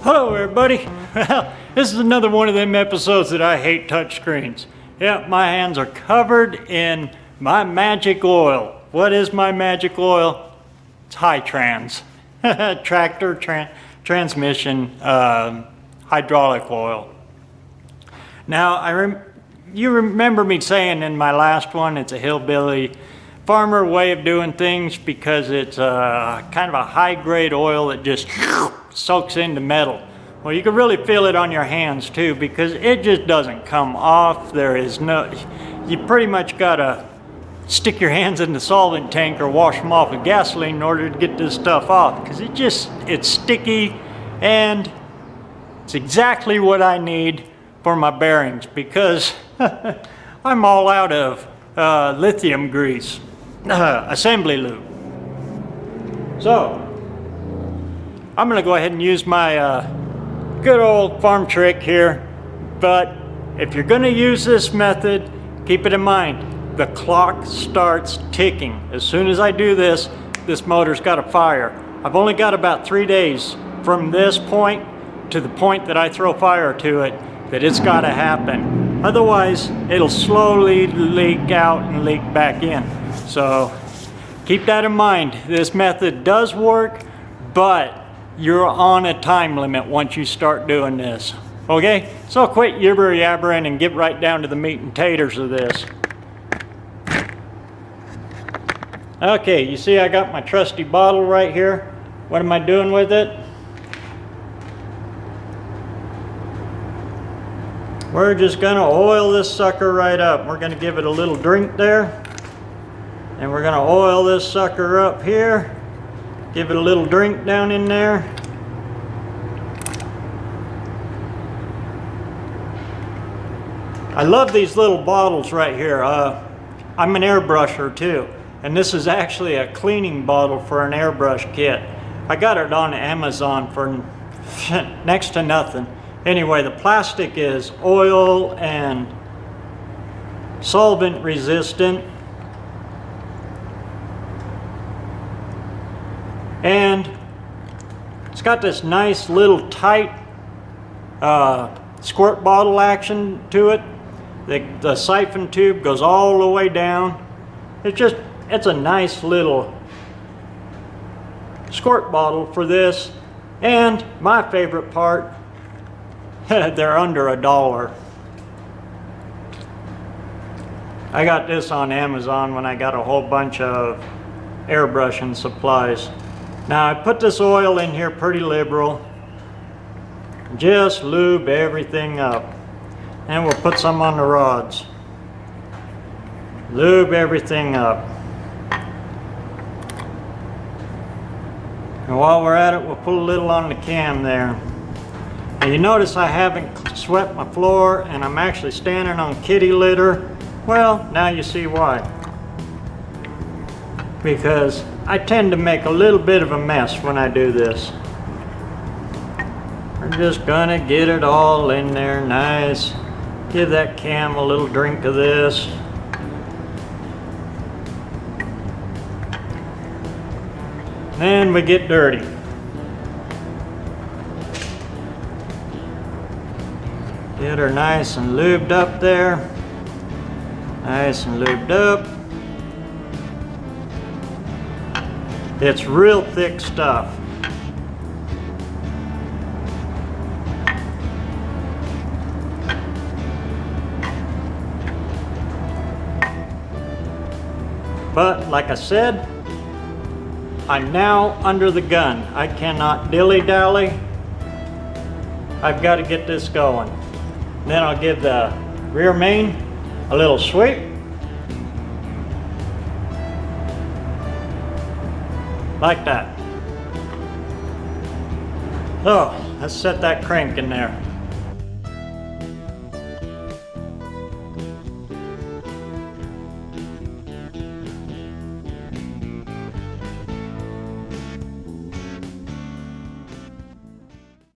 Hello everybody. Well, this is another one of them episodes that I hate touchscreens. Yeah, my hands are covered in my magic oil. What is my magic oil? It's high trans. Tractor transmission hydraulic oil. Now, you remember me saying in my last one, it's a hillbilly farmer way of doing things because it's kind of a high-grade oil that just soaks into metal. Well, you can really feel it on your hands too because it just doesn't come off. You pretty much gotta stick your hands in the solvent tank or wash them off with gasoline in order to get this stuff off because it's sticky, and it's exactly what I need for my bearings because I'm all out of lithium grease, assembly lube. So I'm gonna go ahead and use my good old farm trick here, but if you're gonna use this method, keep it in mind, the clock starts ticking. As soon as I do this, this motor's got a fire. I've only got about 3 days from this point to the point that I throw fire to it that it's gotta happen. Otherwise, it'll slowly leak out and leak back in. So keep that in mind. This method does work, but you're on a time limit once you start doing this. Okay, so quit yibber-yabbering and get right down to the meat and taters of this. Okay, you see I got my trusty bottle right here. What am I doing with it? We're just gonna oil this sucker right up. We're gonna give it a little drink there. And we're gonna oil this sucker up here. Give it a little drink down in there. I love these little bottles right here. I'm an airbrusher too. And this is actually a cleaning bottle for an airbrush kit. I got it on Amazon for next to nothing. Anyway, the plastic is oil and solvent resistant. And it's got this nice little tight squirt bottle action to it. The siphon tube goes all the way down. It's a nice little squirt bottle for this. And my favorite part, they're under $1. I got this on Amazon when I got a whole bunch of airbrushing supplies. Now I put this oil in here pretty liberal. Just lube everything up. And we'll put some on the rods. Lube everything up. And while we're at it, we'll put a little on the cam there. And you notice I haven't swept my floor and I'm actually standing on kitty litter. Well, now you see why. Because I tend to make a little bit of a mess when I do this. We're just gonna get it all in there nice. Give that cam a little drink of this. Then we get dirty. Get her nice and lubed up there. Nice and lubed up. It's real thick stuff. But like I said, I'm now under the gun. I cannot dilly-dally. I've got to get this going. Then I'll give the rear main a little sweep. Like that. So let's set that crank in there.